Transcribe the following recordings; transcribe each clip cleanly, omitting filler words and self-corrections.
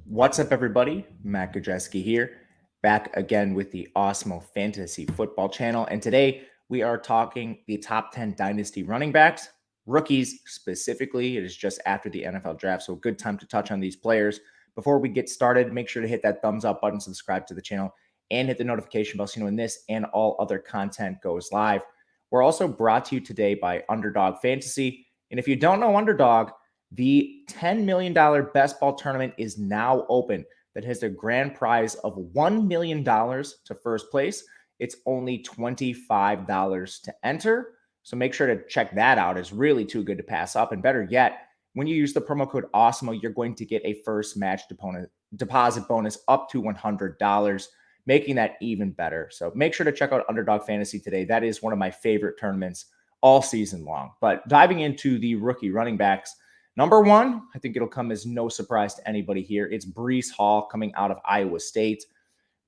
What's up, everybody? Matt Gajewski here, back again with the Awesemo Fantasy Football Channel. And today we are talking the top 10 Dynasty running backs, rookies specifically. It is just after the NFL draft, so a good time to touch on these players. Before we get started, make sure to hit that thumbs up button, subscribe to the channel, and hit the notification bell so you know when this and all other content goes live. We're also brought to you today by Underdog Fantasy. And if you don't know Underdog, the $10 million best ball tournament is now open that has a grand prize of $1 million to first place. It's only $25 to enter. So make sure to check that out. It's really too good to pass up. And better yet, when you use the promo code Awesemo, you're going to get a first match deposit bonus up to $100, making that even better. So make sure to check out Underdog Fantasy today. That is one of my favorite tournaments all season long. But diving into the rookie running backs, number one, I think it'll come as no surprise to anybody here. It's Breece Hall coming out of Iowa State.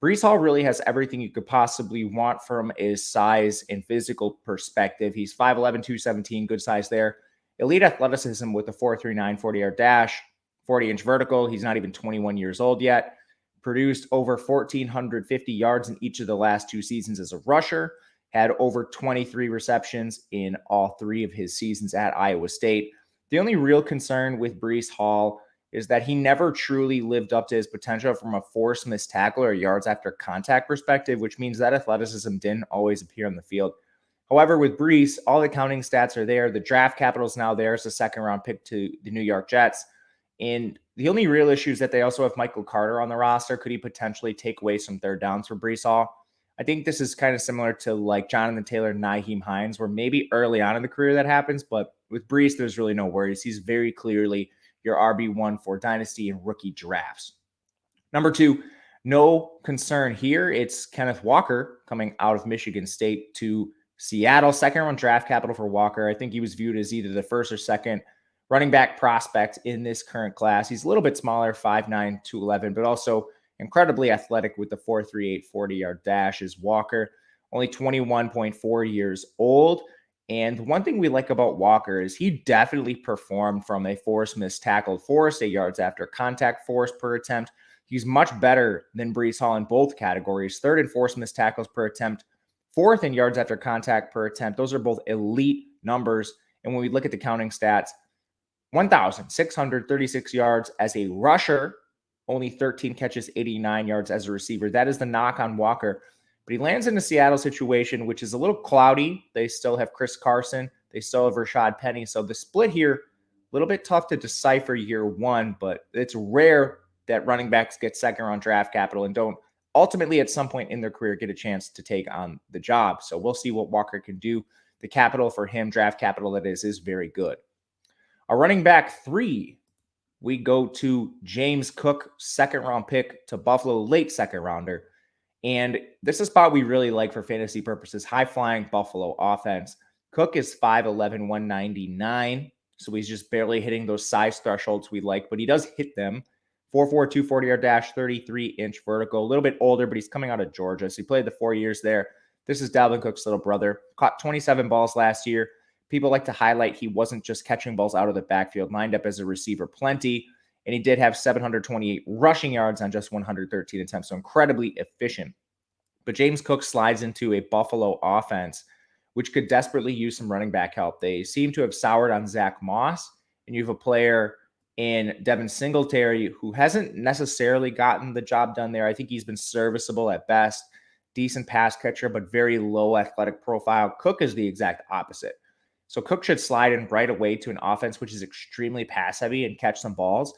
Breece Hall really has everything you could possibly want from his size and physical perspective. He's 5'11", 217, good size there. Elite athleticism with a 4.39 40-yard dash, 40-inch vertical. He's not even 21 years old yet. Produced over 1,450 yards in each of the last two seasons as a rusher. Had over 23 receptions in all three of his seasons at Iowa State. The only real concern with Breece Hall is that he never truly lived up to his potential from a forced missed tackle or yards after contact perspective, which means that athleticism didn't always appear on the field. However, with Breece, all the counting stats are there. The draft capital is now there as a second-round pick to the New York Jets. And the only real issue is that they also have Michael Carter on the roster. Could he potentially take away some third downs for Breece Hall? I think this is kind of similar to like Jonathan Taylor and Nyheim Hines, where maybe early on in the career that happens, but with Breece, there's really no worries. He's very clearly your RB1 for dynasty and rookie drafts. Number two, no concern here. It's Kenneth Walker coming out of Michigan State to Seattle. Second round draft capital for Walker. I think he was viewed as either the first or second running back prospect in this current class. He's a little bit smaller, 5'9", 211, but also incredibly athletic with the 4.38 40-yard dash is Walker, only 21.4 years old. And one thing we like about Walker is he definitely performed from a forced missed tackle, forced 8 yards after contact, forced per attempt. He's much better than Breece Hall in both categories. Third in forced missed tackles per attempt, fourth in yards after contact per attempt. Those are both elite numbers. And when we look at the counting stats, 1,636 yards as a rusher, only 13 catches, 89 yards as a receiver. That is the knock on Walker. But he lands in a Seattle situation, which is a little cloudy. They still have Chris Carson. They still have Rashaad Penny. So the split here, a little bit tough to decipher year one, but it's rare that running backs get second-round draft capital and don't ultimately at some point in their career get a chance to take on the job. So we'll see what Walker can do. The capital for him, draft capital that is very good. Our running back three, we go to James Cook, second-round pick to Buffalo, late second-rounder. And this is a spot we really like for fantasy purposes, high-flying Buffalo offense. Cook is 5'11", 199, so he's just barely hitting those size thresholds we like, but he does hit them. 4.4 240-yard dash, 33-inch vertical, a little bit older, but he's coming out of Georgia, so he played the 4 years there. This is Dalvin Cook's little brother. Caught 27 balls last year. People like to highlight he wasn't just catching balls out of the backfield, lined up as a receiver plenty. And he did have 728 rushing yards on just 113 attempts, so incredibly efficient. But James Cook slides into a Buffalo offense, which could desperately use some running back help. They seem to have soured on Zach Moss, and you have a player in Devin Singletary who hasn't necessarily gotten the job done there. I think he's been serviceable at best, decent pass catcher, but very low athletic profile. Cook is the exact opposite. So Cook should slide in right away to an offense which is extremely pass-heavy and catch some balls,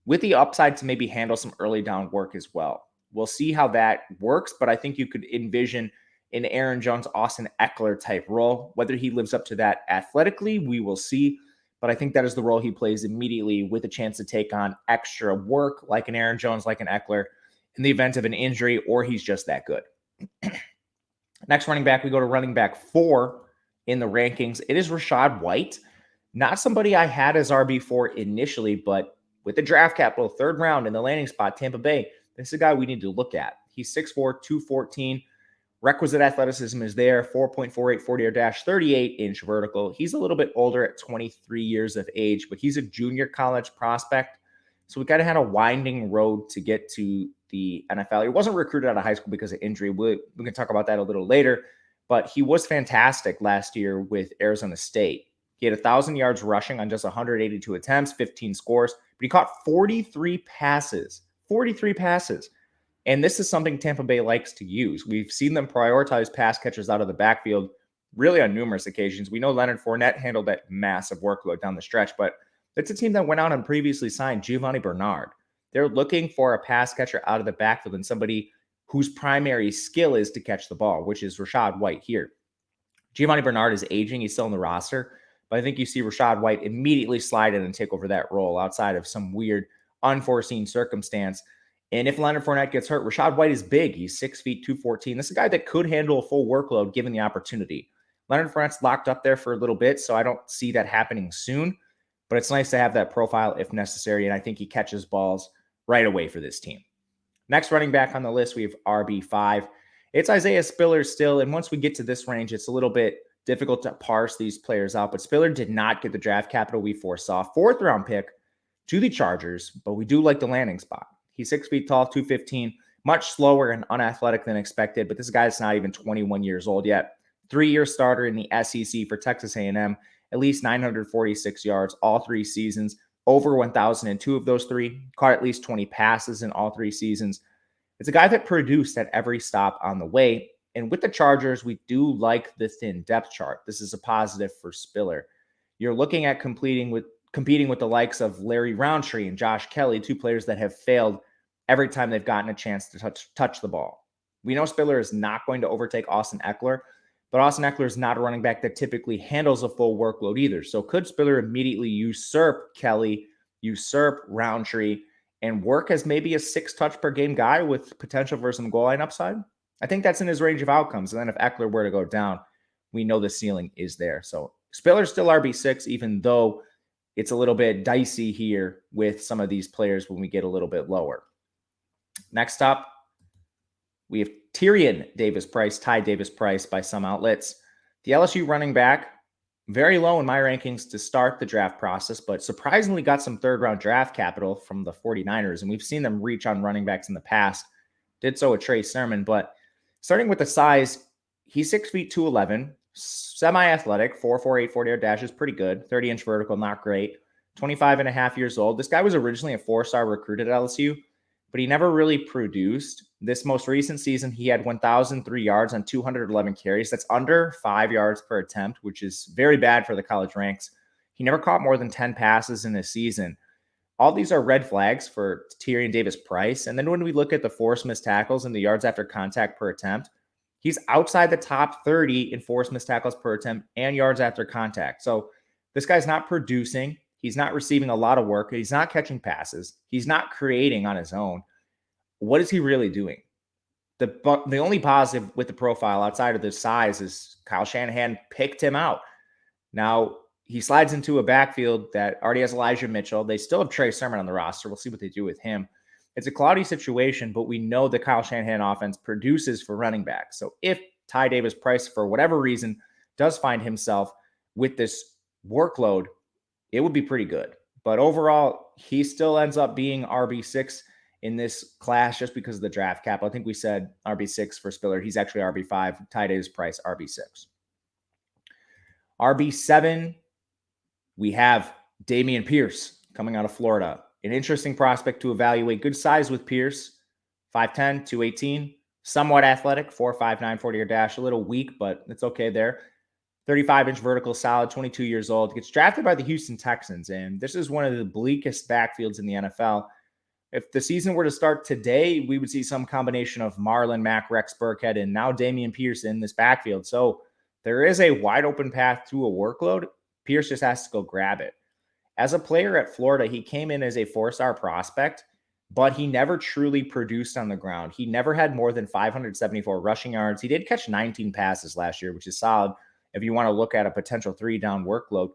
with the upside to maybe handle some early down work as well. We'll see how that works, but I think you could envision an Aaron Jones, Austin Eckler type role. Whether he lives up to that athletically, we will see, but I think that is the role he plays immediately with a chance to take on extra work like an Aaron Jones, like an Eckler, in the event of an injury, or he's just that good. Next running back, we go to running back 4 in the rankings. It is Rashaad White. Not somebody I had as RB4 initially, but with the draft capital, third round in the landing spot, Tampa Bay, this is a guy we need to look at. He's 6'4", 214. Requisite athleticism is there, 4.48 40-yard dash, 38-inch vertical. He's a little bit older at 23 years of age, but he's a junior college prospect. So we kind of had a winding road to get to the NFL. He wasn't recruited out of high school because of injury. We can talk about that a little later, but he was fantastic last year with Arizona State. He had 1,000 yards rushing on just 182 attempts, 15 scores, but he caught 43 passes. 43 passes. And this is something Tampa Bay likes to use. We've seen them prioritize pass catchers out of the backfield really on numerous occasions. We know Leonard Fournette handled that massive workload down the stretch, but it's a team that went out and previously signed Giovanni Bernard. They're looking for a pass catcher out of the backfield and somebody whose primary skill is to catch the ball, which is Rashaad White here. Giovanni Bernard is aging. He's still on the roster, but I think you see Rashaad White immediately slide in and take over that role outside of some weird, unforeseen circumstance. And if Leonard Fournette gets hurt, Rashaad White is big. He's 6 feet, 214. This is a guy that could handle a full workload given the opportunity. Leonard Fournette's locked up there for a little bit, so I don't see that happening soon. But it's nice to have that profile if necessary, and I think he catches balls right away for this team. Next running back on the list, we have RB5. It's Isaiah Spiller still, and once we get to this range, it's a little bit difficult to parse these players out. But Spiller did not get the draft capital we foresaw. 4th-round pick to the Chargers, but we do like the landing spot. He's 6 feet tall, 215, much slower and unathletic than expected, but this guy's not even 21 years old yet. 3-year starter in the SEC for Texas A&M, at least 946 yards all 3 seasons, over 1,002 of those 3, caught at least 20 passes in all 3 seasons. It's a guy that produced at every stop on the way, and with the Chargers, we do like the thin depth chart. This is a positive for Spiller. You're looking at competing with the likes of Larry Roundtree and Josh Kelly, 2 players that have failed every time they've gotten a chance to touch the ball. We know Spiller is not going to overtake Austin Eckler, but Austin Eckler is not a running back that typically handles a full workload either. So could Spiller immediately usurp Kelly, usurp Roundtree, and work as maybe a 6-touch per game guy with potential for some goal line upside? I think that's in his range of outcomes. And then if Eckler were to go down, we know the ceiling is there. So Spiller's still RB6, even though it's a little bit dicey here with some of these players when we get a little bit lower. Next up, we have Tyrion Davis-Price, Ty Davis-Price by some outlets. The LSU running back, very low in my rankings to start the draft process, but surprisingly got some 3rd-round draft capital from the 49ers, and we've seen them reach on running backs in the past. Did so with Trey Sermon, but starting with the size, he's 6 feet 211, semi-athletic, 4.48 40-yard dash is pretty good, 30-inch vertical, not great, 25 and a half years old. This guy was originally a 4-star recruit at LSU, but he never really produced. This most recent season, he had 1,003 yards on 211 carries. That's under 5 yards per attempt, which is very bad for the college ranks. He never caught more than 10 passes in a season. All these are red flags for Tyrion Davis-Price. And then when we look at the forced missed tackles and the yards after contact per attempt, he's outside the top 30 in forced missed tackles per attempt and yards after contact. So this guy's not producing. He's not receiving a lot of work. He's not catching passes. He's not creating on his own. What is he really doing? The only positive with the profile outside of the size is Kyle Shanahan picked him out. Now, he slides into a backfield that already has Elijah Mitchell. They still have Trey Sermon on the roster. We'll see what they do with him. It's a cloudy situation, but we know the Kyle Shanahan offense produces for running backs. So if Ty Davis-Price, for whatever reason, does find himself with this workload, it would be pretty good. But overall, he still ends up being RB6 in this class just because of the draft capital. I think we said RB6 for Spiller. He's actually RB5. Ty Davis-Price, RB6. RB7, we have Damien Pierce coming out of Florida. An interesting prospect to evaluate. Good size with Pierce. 5'10", 218. Somewhat athletic. 4.59 40-yard dash. A little weak, but it's okay there. 35-inch vertical, solid, 22 years old. Gets drafted by the Houston Texans, and this is one of the bleakest backfields in the NFL. If the season were to start today, we would see some combination of Marlon Mack, Rex Burkhead, and now Damien Pierce in this backfield. So there is a wide open path to a workload. Pierce just has to go grab it. As a player at Florida, he came in as a 4-star prospect, but he never truly produced on the ground. He never had more than 574 rushing yards. He did catch 19 passes last year, which is solid if you want to look at a potential 3-down workload.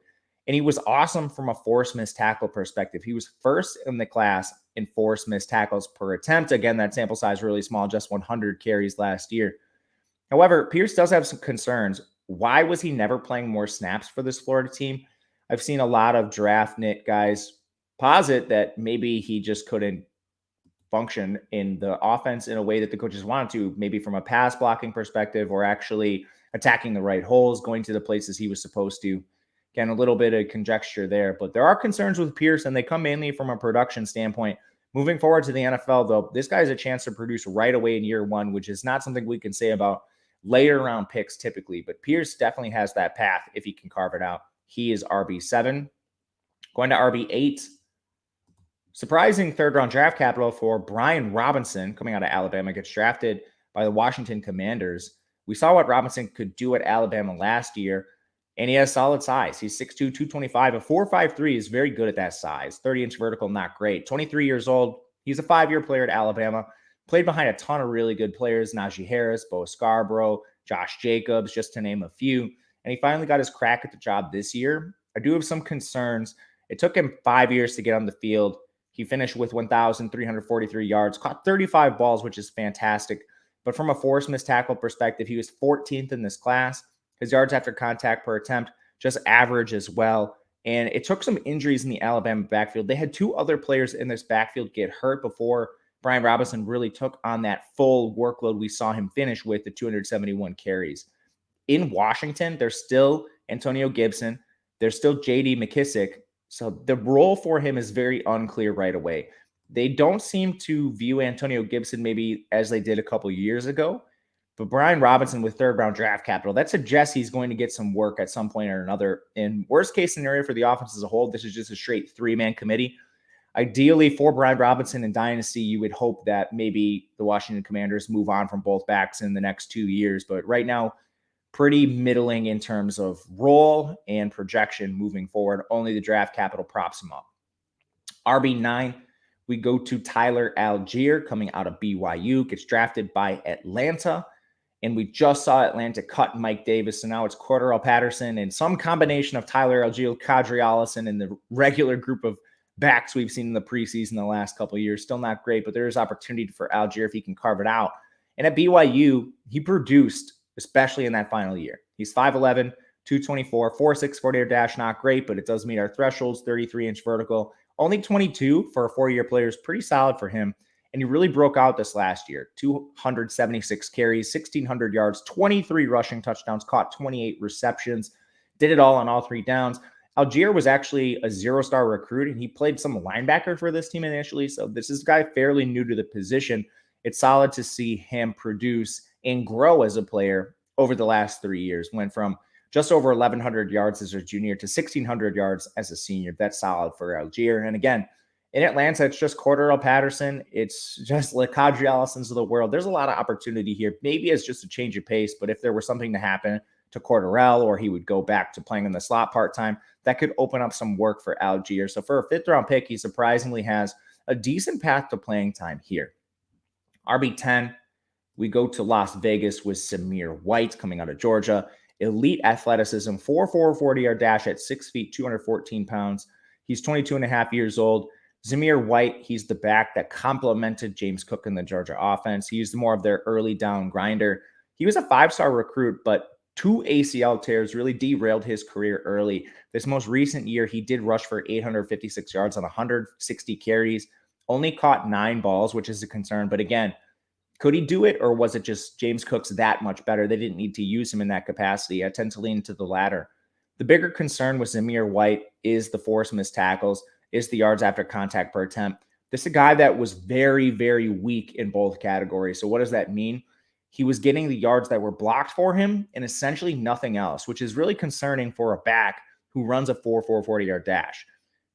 And he was awesome from a forced missed tackle perspective. He was first in the class in forced missed tackles per attempt. Again, that sample size really small, just 100 carries last year. However, Pierce does have some concerns. Why was he never playing more snaps for this Florida team? I've seen a lot of draft nit guys posit that maybe he just couldn't function in the offense in a way that the coaches wanted to, maybe from a pass blocking perspective or actually attacking the right holes, going to the places he was supposed to. Again, a little bit of conjecture there, but there are concerns with Pierce, and they come mainly from a production standpoint. Moving forward to the NFL, though, this guy has a chance to produce right away in year one, which is not something we can say about later round picks typically, but Pierce definitely has that path if he can carve it out. He is RB7. Going to RB8, surprising third round draft capital for Brian Robinson coming out of Alabama, gets drafted by the Washington Commanders. We saw what Robinson could do at Alabama last year, and he has solid size. He's 6'2", 225. A 4.53 is very good at that size. 30-inch vertical, not great. 23 years old. He's a 5-year player at Alabama. Played behind a ton of really good players, Najee Harris, Bo Scarborough, Josh Jacobs, just to name a few. And he finally got his crack at the job this year. I do have some concerns. It took him 5 years to get on the field. He finished with 1,343 yards, caught 35 balls, which is fantastic. But from a forced missed tackle perspective, he was 14th in this class. His yards after contact per attempt, just average as well. And it took some injuries in the Alabama backfield. They had 2 other players in this backfield get hurt before Brian Robinson really took on that full workload we saw him finish with, the 271 carries. In Washington, there's still Antonio Gibson. There's still J.D. McKissick. So the role for him is very unclear right away. They don't seem to view Antonio Gibson maybe as they did a couple years ago. But Brian Robinson with third-round draft capital, that suggests he's going to get some work at some point or another. In worst-case scenario for the offense as a whole, this is just a straight 3-man committee. Ideally, for Brian Robinson and Dynasty, you would hope that maybe the Washington Commanders move on from both backs in the next 2 years. But right now, pretty middling in terms of role and projection moving forward. Only the draft capital props him up. RB9, we go to Tyler Algiere coming out of BYU, gets drafted by Atlanta. And we just saw Atlanta cut Mike Davis. So now it's Cordarrelle Patterson and some combination of Tyler Algiere, Kadri Allison, and the regular group of backs we've seen in the preseason the last couple of years. Still not great, but there is opportunity for Algiere if he can carve it out. And at BYU, he produced, especially in that final year. He's 5'11", 224, 4.6 40-yard dash, not great, but it does meet our thresholds, 33-inch vertical. Only 22 for a 4-year player is pretty solid for him. And he really broke out this last year. 276 carries, 1,600 yards, 23 rushing touchdowns, caught 28 receptions, did it all on all 3 downs. Algiere was actually a 0-star recruit, and he played some linebacker for this team initially. So this is a guy fairly new to the position. It's solid to see him produce and grow as a player over the last 3 years. Went from just over 1,100 yards as a junior to 1,600 yards as a senior. That's solid for Algiere. And again, in Atlanta, it's just Cordarrelle Patterson. It's just like Kadri Allisons of the world. There's a lot of opportunity here. Maybe it's just a change of pace, but if there was something to happen to Cordarrelle or he would go back to playing in the slot part-time, that could open up some work for Algiere. So for a 5th-round pick, he surprisingly has a decent path to playing time here. RB10, we go to Las Vegas with Samir White coming out of Georgia. Elite athleticism, 4.4 40-yard dash at 6 feet, 214 pounds. He's 22 and a half years old. Samir White, he's the back that complemented James Cook in the Georgia offense. He used more of their early down grinder. He was a 5-star recruit, but 2 ACL tears really derailed his career early. This most recent year, he did rush for 856 yards on 160 carries, only caught 9 balls, which is a concern. But again, could he do it, or was it just James Cook's that much better? They didn't need to use him in that capacity. I tend to lean to the latter. The bigger concern with Samir White is the forced missed tackles, is the yards after contact per attempt. This is a guy that was very, very weak in both categories. So what does that mean? He was getting the yards that were blocked for him and essentially nothing else, which is really concerning for a back who runs a 4.4 40-yard dash.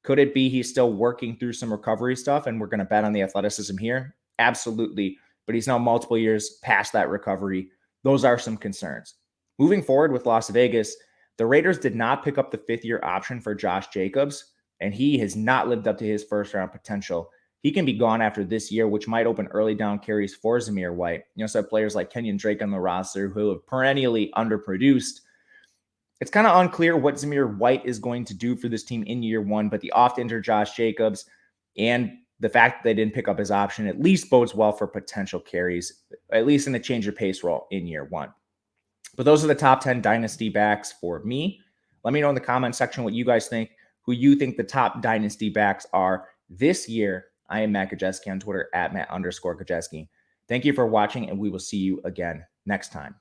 Could it be he's still working through some recovery stuff and we're going to bet on the athleticism here? Absolutely. But he's now multiple years past that recovery. Those are some concerns. Moving forward with Las Vegas, the Raiders did not pick up the 5th-year option for Josh Jacobs, and he has not lived up to his first-round potential. He can be gone after this year, which might open early down carries for Samir White. You also have players like Kenyon Drake on the roster who have perennially underproduced. It's kind of unclear what Samir White is going to do for this team in year one, but the oft-injured Josh Jacobs and the fact that they didn't pick up his option at least bodes well for potential carries, at least in the change of pace role in year one. But those are the top 10 dynasty backs for me. Let me know in the comment section what you guys think. who you think the top dynasty backs are this year. I am Matt Gajewski on Twitter at Matt_Gajewski. Thank you for watching, and we will see you again next time.